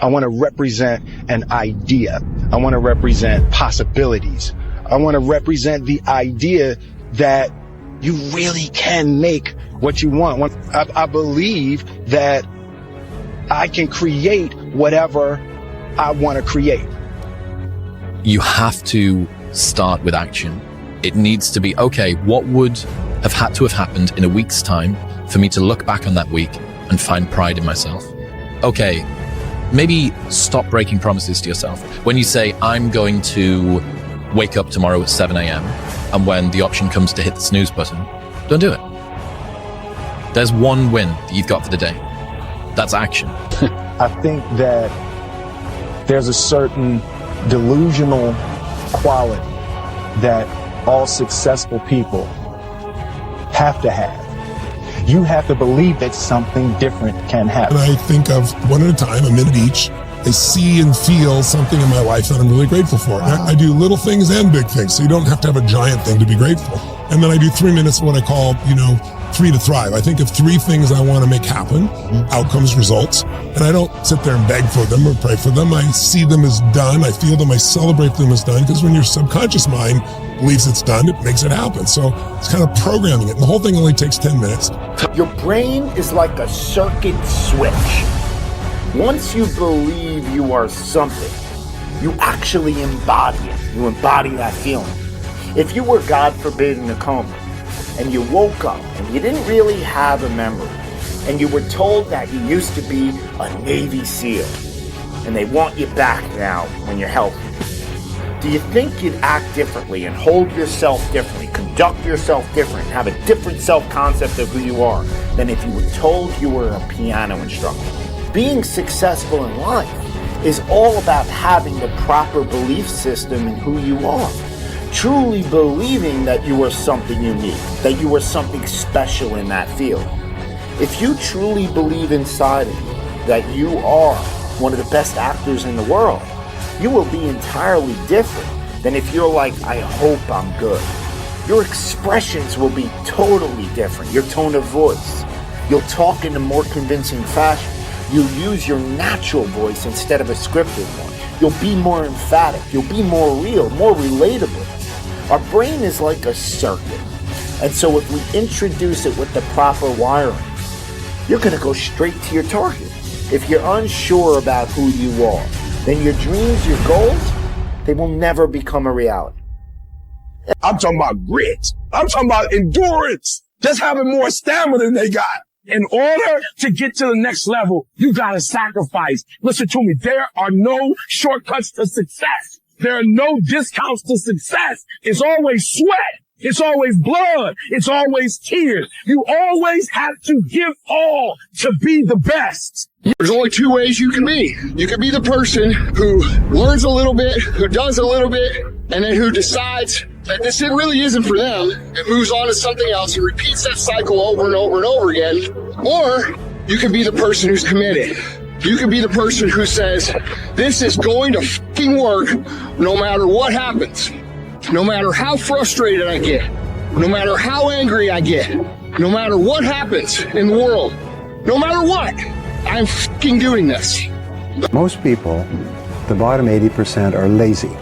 I want to represent an idea. I want to represent possibilities. I want to represent the idea that you really can make what you want. I believe that I can create whatever I want to create. You have to start with action. It needs to be, okay, what would have had to have happened in a week's time for me to look back on that week and find pride in myself? Okay, maybe stop breaking promises to yourself. When you say, I'm going to wake up tomorrow at 7 a.m. and when the option comes to hit the snooze button, don't do it. There's one win that you've got for the day. That's action. I think that there's a certain delusional quality that all successful people have to have. You have to believe that something different can happen. And I think of one at a time, a minute each. I see and feel something in my life that I'm really grateful for. I do little things and big things, so you don't have to have a giant thing to be grateful. And then I do 3 minutes of what I call, 3 to thrive. I think of 3 things I want to make happen, outcomes, results, and I don't sit there and beg for them or pray for them. I see them as done. I feel them. I celebrate them as done, because when your subconscious mind believes it's done, it makes it happen. So it's kind of programming it. And the whole thing only takes 10 minutes. Your brain is like a circuit switch. Once you believe you are something, you actually embody it. You embody that feeling. If you were, God forbid, in a coma, and you woke up and you didn't really have a memory, and you were told that you used to be a Navy SEAL, and they want you back now when you're healthy, do you think you'd act differently and hold yourself differently, conduct yourself different, have a different self-concept of who you are than if you were told you were a piano instructor? Being successful in life is all about having the proper belief system in who you are. Truly believing that you are something unique, that you are something special in that field. If you truly believe inside of you that you are one of the best actors in the world, you will be entirely different than if you're like, I hope I'm good. Your expressions will be totally different. Your tone of voice. You'll talk in a more convincing fashion. You'll use your natural voice instead of a scripted one. You'll be more emphatic. You'll be more real, more relatable. Our brain is like a circuit. And so if we introduce it with the proper wiring, you're going to go straight to your target. If you're unsure about who you are, then your dreams, your goals, they will never become a reality. I'm talking about grit. I'm talking about endurance. Just having more stamina than they got. In order to get to the next level, you gotta sacrifice. Listen to me. There are no shortcuts to success. There are no discounts to success. It's always sweat. It's always blood. It's always tears. You always have to give all to be the best. There's only 2 ways you can be. You can be the person who learns a little bit, who does a little bit, and then who decides that this really isn't for them and moves on to something else and repeats that cycle over and over and over again. Or you can be the person who's committed. You can be the person who says, this is going to fucking work no matter what happens. No matter how frustrated I get, no matter how angry I get, no matter what happens in the world, no matter what, I'm fucking doing this. Most people, the bottom 80%, are lazy.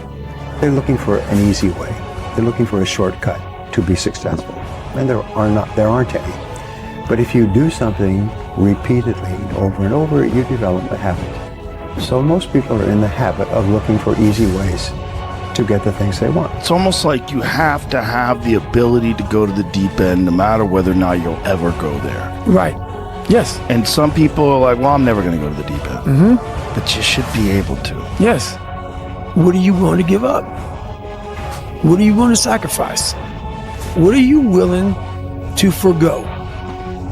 They're looking for an easy way. They're looking for a shortcut to be successful. And there aren't any. But if you do something repeatedly over and over, you develop a habit. So most people are in the habit of looking for easy ways to get the things they want. It's almost like you have to have the ability to go to the deep end no matter whether or not you'll ever go there. Right. Yes. And some people are like, well, I'm never going to go to the deep end. Mm-hmm. But you should be able to. Yes. What are you willing to give up? What are you willing to sacrifice? What are you willing to forgo?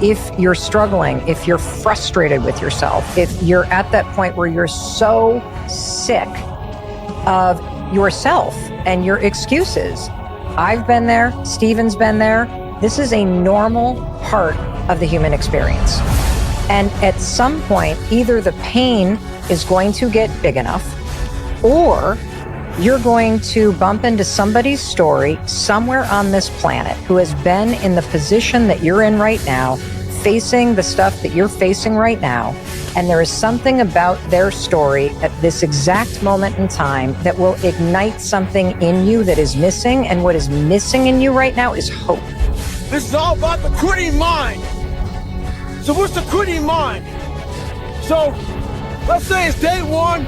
If you're struggling, if you're frustrated with yourself, if you're at that point where you're so sick of yourself and your excuses, I've been there, Stephen's been there. This is a normal part of the human experience. And at some point, either the pain is going to get big enough, or you're going to bump into somebody's story somewhere on this planet who has been in the position that you're in right now, facing the stuff that you're facing right now, And there is something about their story at this exact moment in time that will ignite something in you that is missing. And what is missing in you right now is hope. This is all about the quitting mind. So what's the quitting mind? So let's say it's day one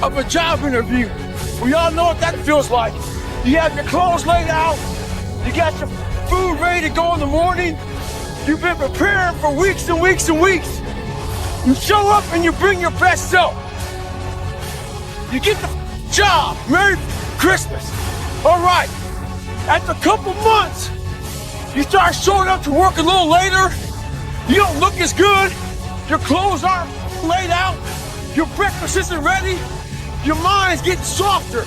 of a job interview. We all know what that feels like. You have your clothes laid out. You got your food ready to go in the morning. You've been preparing for weeks and weeks and weeks. You show up and you bring your best self. You get the job. Merry Christmas. All right. After a couple months, you start showing up to work a little later. You don't look as good. Your clothes aren't laid out. Your breakfast isn't ready. Your mind's getting softer.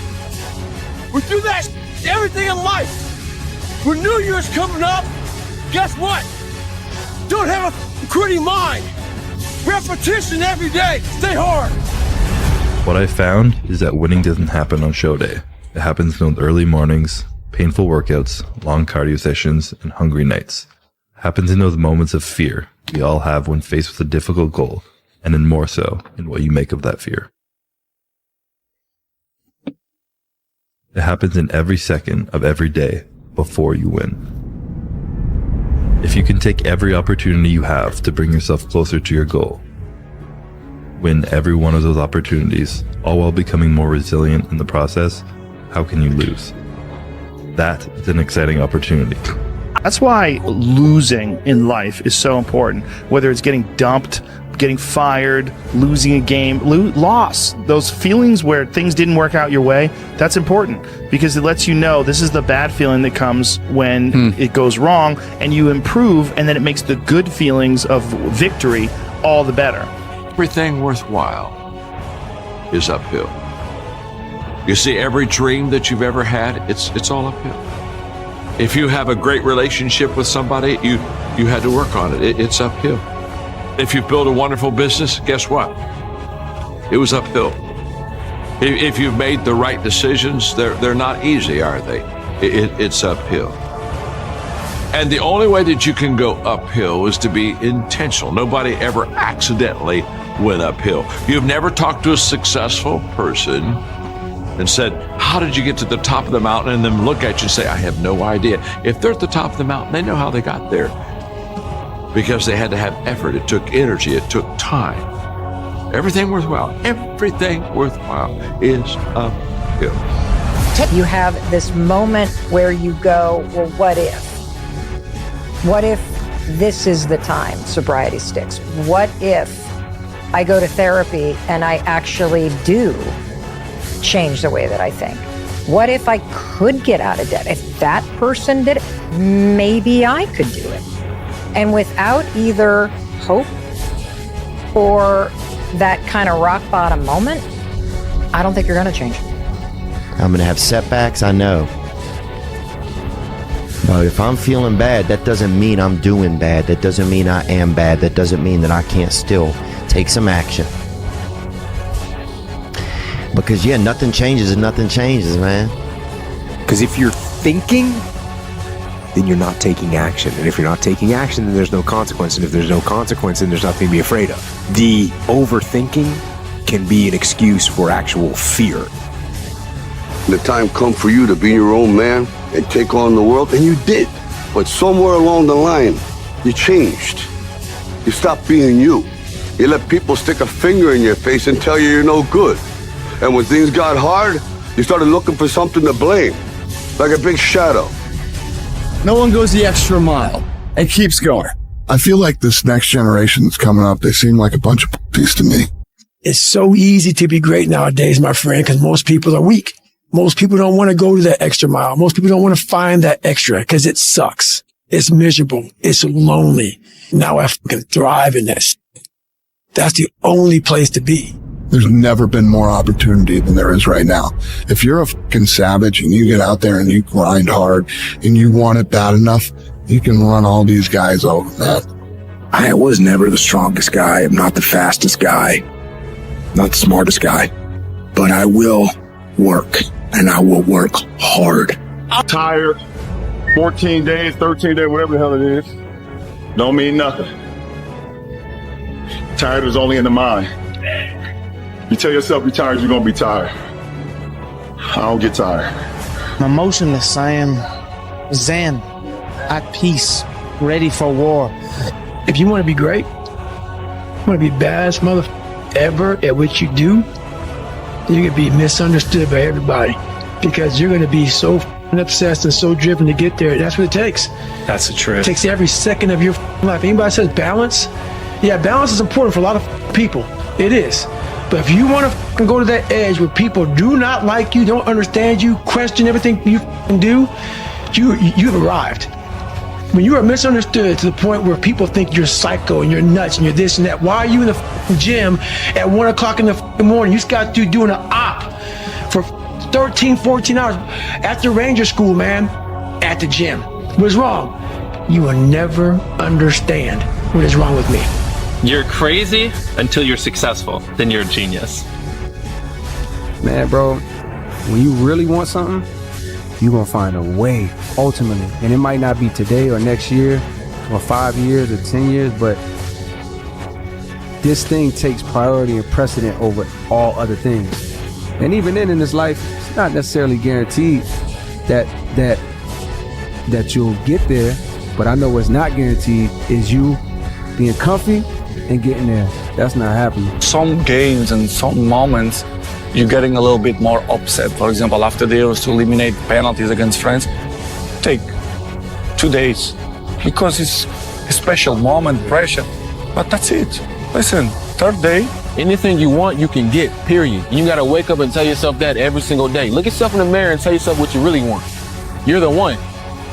We do that everything in life. When New Year's coming up, guess what? Don't have a quitting mind. Repetition every day. Stay hard. What I found is that winning doesn't happen on show day. It happens in those early mornings, painful workouts, long cardio sessions, and hungry nights. It happens in those moments of fear we all have when faced with a difficult goal, and then more so in what you make of that fear. It happens in every second of every day before you win. If you can take every opportunity you have to bring yourself closer to your goal, win every one of those opportunities, all while becoming more resilient in the process, how can you lose? That is an exciting opportunity. That's why losing in life is so important. Whether it's getting dumped, getting fired, losing a game, loss, those feelings where things didn't work out your way, that's important because it lets you know this is the bad feeling that comes when it goes wrong, and you improve, and then it makes the good feelings of victory all the better. Everything worthwhile is uphill. You see, every dream that you've ever had, it's all uphill. If you have a great relationship with somebody, you had to work on it. It's uphill. If you build a wonderful business, guess what? It was uphill. If you've made the right decisions, they're not easy, are they? It's uphill. And the only way that you can go uphill is to be intentional. Nobody ever accidentally went uphill. You've never talked to a successful person and said, how did you get to the top of the mountain? And then look at you and say, I have no idea. If they're at the top of the mountain, they know how they got there. Because they had to have effort. It took energy. It took time. Everything worthwhile is uphill. You have this moment where you go, well, what if? What if this is the time sobriety sticks? What if I go to therapy and I actually do change the way that I think? What if I could get out of debt? If that person did it, maybe I could do it. And without either hope or that kind of rock bottom moment, I don't think you're going to change. I'm going to have setbacks, I know. But if I'm feeling bad, that doesn't mean I'm doing bad. That doesn't mean I am bad. That doesn't mean that I can't still take some action. Because, yeah, nothing changes and nothing changes, man. Because if you're thinking, then you're not taking action. And if you're not taking action, then there's no consequence. And if there's no consequence, then there's nothing to be afraid of. The overthinking can be an excuse for actual fear. The time come for you to be your own man and take on the world, and you did. But somewhere along the line, you changed. You stopped being you. You let people stick a finger in your face and tell you you're no good. And when things got hard, you started looking for something to blame, like a big shadow. No one goes the extra mile and keeps going. I feel like this next generation that's coming up, they seem like a bunch of pussies to me. It's so easy to be great nowadays, my friend, because most people are weak. Most people don't want to go to that extra mile. Most people don't want to find that extra because it sucks. It's miserable. It's lonely. Now I can thrive in this. That's the only place to be. There's never been more opportunity than there is right now. If you're a fucking savage and you get out there and you grind hard and you want it bad enough, you can run all these guys over, man. I was never the strongest guy. I'm not the fastest guy. Not the smartest guy. But I will work, and I will work hard. I'm tired. 14 days, 13 days, whatever the hell it is. Don't mean nothing. Tired is only in the mind. You tell yourself you're tired, you're gonna be tired. I don't get tired. I'm motionless. I am zen, at peace, ready for war. If you want to be great, you want to be baddest mother ever at what you do, you're going to be misunderstood by everybody because you're going to be so obsessed and so driven to get there. That's what it takes. That's the truth. It takes every second of your life. Anybody says balance? Yeah, balance is important for a lot of people. It is. But if you want to go to that edge where people do not like you, don't understand you, question everything you do, you've arrived. When you are misunderstood to the point where people think you're psycho and you're nuts and you're this and that, why are you in the gym at 1 o'clock in the morning? You just got to doing an op for 13, 14 hours after Ranger School, man, at the gym. What's wrong? You will never understand what is wrong with me. You're crazy until you're successful. Then you're a genius. Man, bro, when you really want something, you're going to find a way, ultimately. And it might not be today or next year or 5 years or 10 years, but this thing takes priority and precedent over all other things. And even then in this life, it's not necessarily guaranteed that you'll get there. But I know what's not guaranteed is you being comfy and getting there. That's not happening. Some games and some moments, you're getting a little bit more upset. For example, after they used to eliminate penalties against France, take 2 days because it's a special moment, pressure. But that's it. Listen, third day, anything you want, you can get, period. You gotta wake up and tell yourself that every single day. Look yourself in the mirror and tell yourself what you really want. You're the one.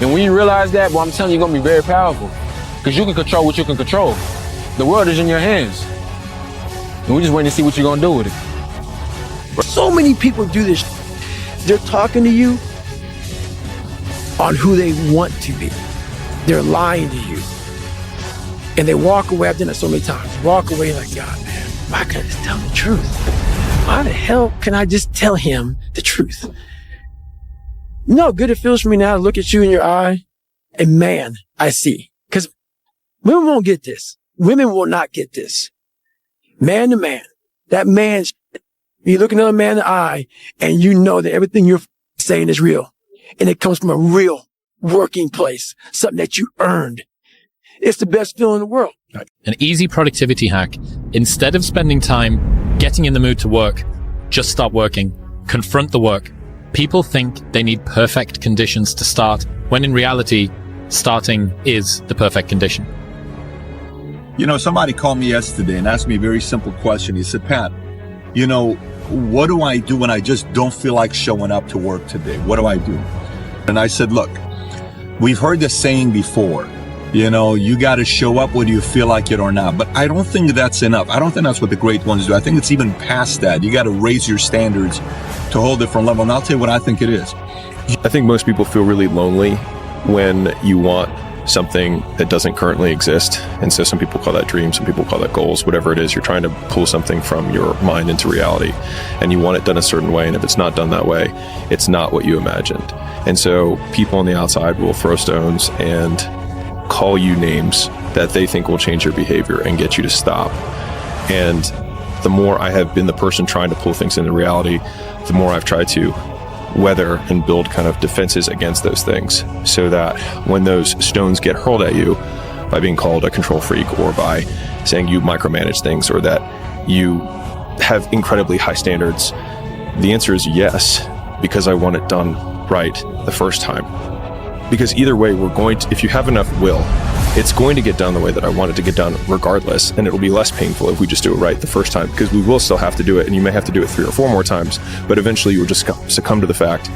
And when you realize that, well, I'm telling you, you're gonna be very powerful because you can control what you can control. The world is in your hands. And we're just waiting to see what you're gonna do with it. So many people do this. They're talking to you on who they want to be. They're lying to you. And they walk away. I've done it so many times. Walk away like, God, man, why can't I just tell him the truth? Why the hell can I just tell him the truth? You know how good it feels for me now to look at you in your eye? And man, I see. Because women won't get this. Women will not get this. Man to man. That man's, you look another man in the eye and you know that everything you're saying is real. And it comes from a real working place. Something that you earned. It's the best feeling in the world. An easy productivity hack. Instead of spending time getting in the mood to work, just stop working. Confront the work. People think they need perfect conditions to start, when in reality, starting is the perfect condition. You know, somebody called me yesterday and asked me a very simple question. He said, Pat, you know, what do I do when I just don't feel like showing up to work today? What do I do? And I said, look, we've heard this saying before. You know, you got to show up whether you feel like it or not. But I don't think that's enough. I don't think that's what the great ones do. I think it's even past that. You got to raise your standards to a whole different level. And I'll tell you what I think it is. I think most people feel really lonely when you want something that doesn't currently exist. And so some people call that dreams, some people call that goals, whatever it is. You're trying to pull something from your mind into reality and you want it done a certain way. And if it's not done that way, it's not what you imagined. And so people on the outside will throw stones and call you names that they think will change your behavior and get you to stop. And the more I have been the person trying to pull things into reality, the more I've tried to weather and build kind of defenses against those things so that when those stones get hurled at you by being called a control freak or by saying you micromanage things or that you have incredibly high standards, the answer is yes, because I want it done right the first time. Because either way, we're going to, if you have enough will, it's going to get done the way that I want it to get done regardless. And it'll be less painful if we just do it right the first time, because we will still have to do it. And you may have to do it 3 or 4 more times, but eventually you will just succumb to the fact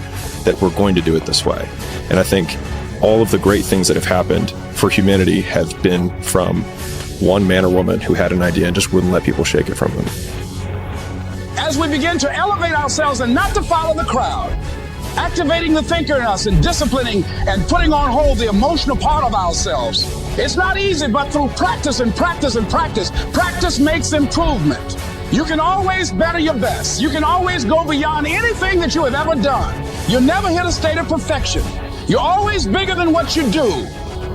that we're going to do it this way. And I think all of the great things that have happened for humanity have been from one man or woman who had an idea and just wouldn't let people shake it from them. As we begin to elevate ourselves and not to follow the crowd, activating the thinker in us and disciplining and putting on hold the emotional part of ourselves. It's not easy, but through practice and practice and practice, practice makes improvement. You can always better your best. You can always go beyond anything that you have ever done. You'll never hit a state of perfection. You're always bigger than what you do.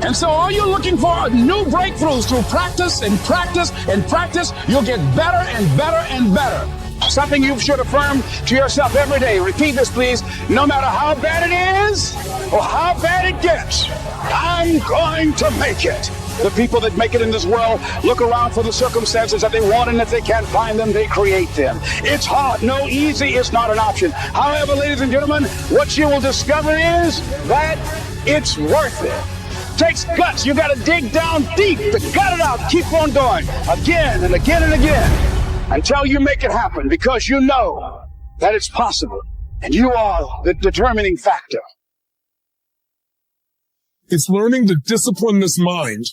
And so all you're looking for are new breakthroughs through practice and practice and practice. You'll get better and better and better. Something you should affirm to yourself every day. Repeat this, please. No matter how bad it is or how bad it gets, I'm going to make it. The people that make it in this world look around for the circumstances that they want, and if they can't find them, they create them. It's hard. No, easy is not an option. However, ladies and gentlemen, what you will discover is that it's worth it. Takes guts. You got to dig down deep to gut it out. Keep on going again and again and again until you make it happen, because you know that it's possible and you are the determining factor. It's learning to discipline this mind.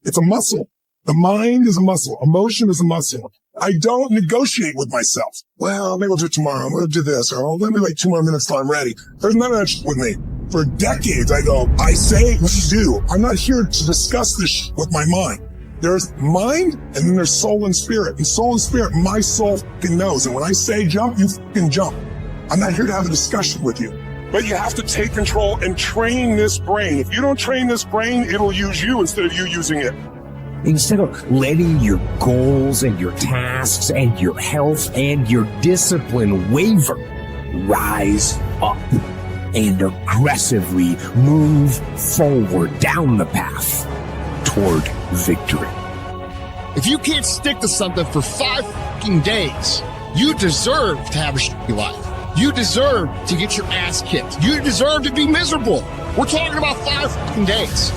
It's a muscle. The mind is a muscle. Emotion is a muscle. I don't negotiate with myself. Well, maybe I'll do it tomorrow. I'm going to do this. Or let me wait 2 more minutes till I'm ready. There's none of that shit with me. For decades, I go, I say, we do. I'm not here to discuss this shit with my mind. There's mind, and then there's soul and spirit. And soul and spirit, my soul fucking knows. And when I say jump, you fucking jump. I'm not here to have a discussion with you. But you have to take control and train this brain. If you don't train this brain, it'll use you instead of you using it. Instead of letting your goals and your tasks and your health and your discipline waver, rise up and aggressively move forward down the path toward victory. If you can't stick to something for 5 fucking days, you deserve to have a shitty life. You deserve to get your ass kicked. You deserve to be miserable. We're talking about 5 fucking days.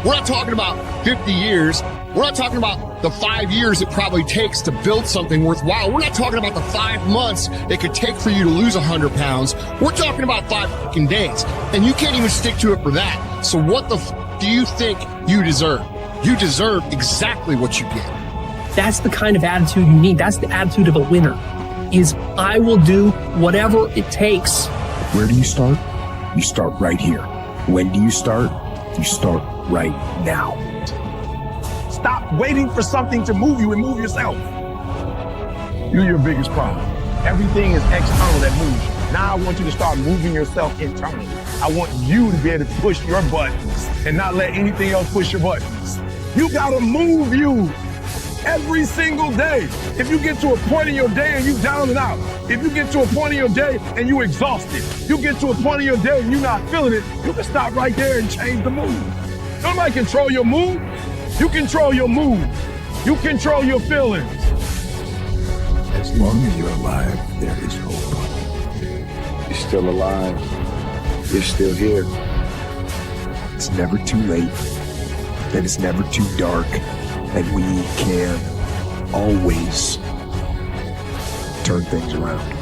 We're not talking about 50 years. We're not talking about the 5 years it probably takes to build something worthwhile. We're not talking about the 5 months it could take for you to lose 100 pounds. We're talking about 5 fucking days. And you can't even stick to it for that. So what the do you think you deserve? You deserve exactly what you get. That's the kind of attitude you need. That's the attitude of a winner. Is I will do whatever it takes. Where do you start? You start right here. When do you start? You start right now. Stop waiting for something to move you and move yourself. You're your biggest problem. Everything is external that moves you. Now I want you to start moving yourself internally. I want you to be able to push your buttons and not let anything else push your buttons. You gotta move you every single day. If you get to a point in your day and you down and out, if you get to a point in your day and you exhausted, you get to a point in your day and you're not feeling it, you can stop right there and change the mood. Nobody control your mood. You control your mood. You control your feelings. As long as you're alive, there is hope. You're still alive. You're still here. It's never too late, and it's never too dark, and we can always turn things around.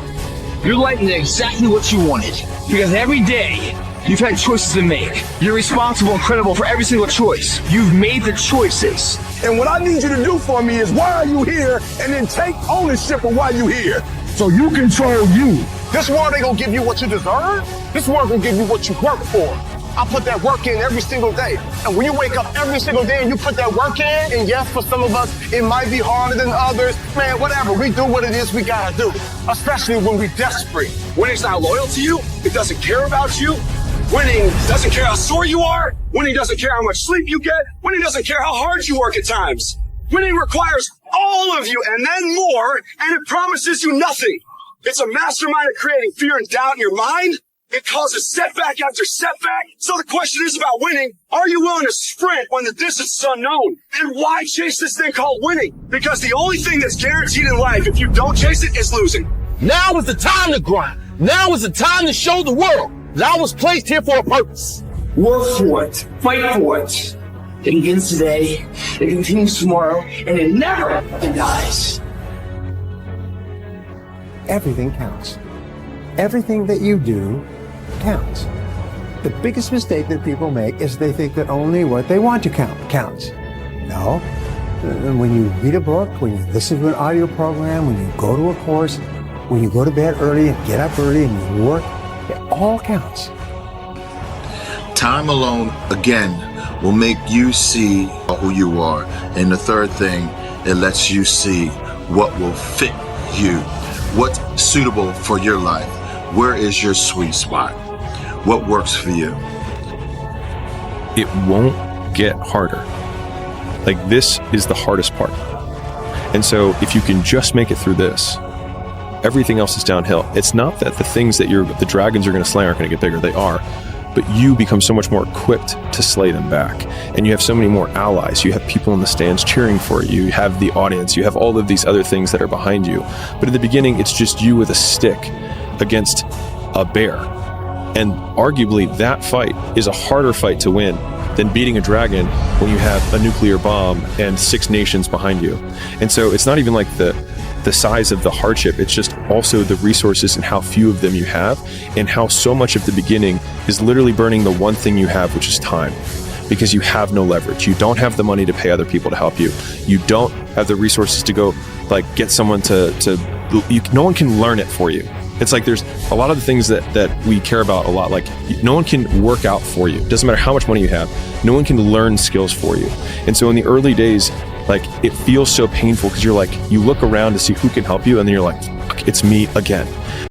You're lighting exactly what you wanted, because every day you've had choices to make. You're responsible and credible for every single choice. You've made the choices. And what I need you to do for me is, why are you here? And then take ownership of why you're here. So you control you. This world ain't gonna give you what you deserve. This world gonna give you what you work for. I put that work in every single day. And when you wake up every single day and you put that work in, and yes, for some of us, it might be harder than others. Man, whatever, we do what it is we gotta do. Especially when we're desperate. Winning's not loyal to you. It doesn't care about you. Winning doesn't care how sore you are. Winning doesn't care how much sleep you get. Winning doesn't care how hard you work at times. Winning requires all of you and then more, and it promises you nothing. It's a mastermind of creating fear and doubt in your mind. It causes setback after setback. So the question is about winning. Are you willing to sprint when the distance is unknown? And why chase this thing called winning? Because the only thing that's guaranteed in life, if you don't chase it, is losing. Now is the time to grind. Now is the time to show the world that I was placed here for a purpose. Work for it. Fight for it. It begins today, it continues tomorrow, and it never dies. Everything counts. Everything that you do counts. The biggest mistake that people make is they think that only what they want to count counts. No. When you read a book, when you listen to an audio program, when you go to a course, when you go to bed early and get up early and you work, it all counts. Time alone, again, will make you see who you are. And the third thing, it lets you see what will fit you, what's suitable for your life. Where is your sweet spot? What works for you? It won't get harder. Like, this is the hardest part. And so if you can just make it through this, everything else is downhill. It's not that the things that the dragons are going to slay aren't going to get bigger. They are. But you become so much more equipped to slay them back. And you have so many more allies. You have people in the stands cheering for you. You have the audience. You have all of these other things that are behind you. But in the beginning, it's just you with a stick against a bear. And arguably, that fight is a harder fight to win than beating a dragon when you have a nuclear bomb and 6 nations behind you. And so it's not even like the size of the hardship, it's just also the resources and how few of them you have, and how so much of the beginning is literally burning the one thing you have, which is time. Because you have no leverage. You don't have the money to pay other people to help you. You don't have the resources to go get someone no one can learn it for you. It's like there's a lot of the things that we care about a lot. Like, no one can work out for you. Doesn't matter how much money you have. No one can learn skills for you. And so in the early days, it feels so painful because you look around to see who can help you, and then you're like, fuck, it's me again.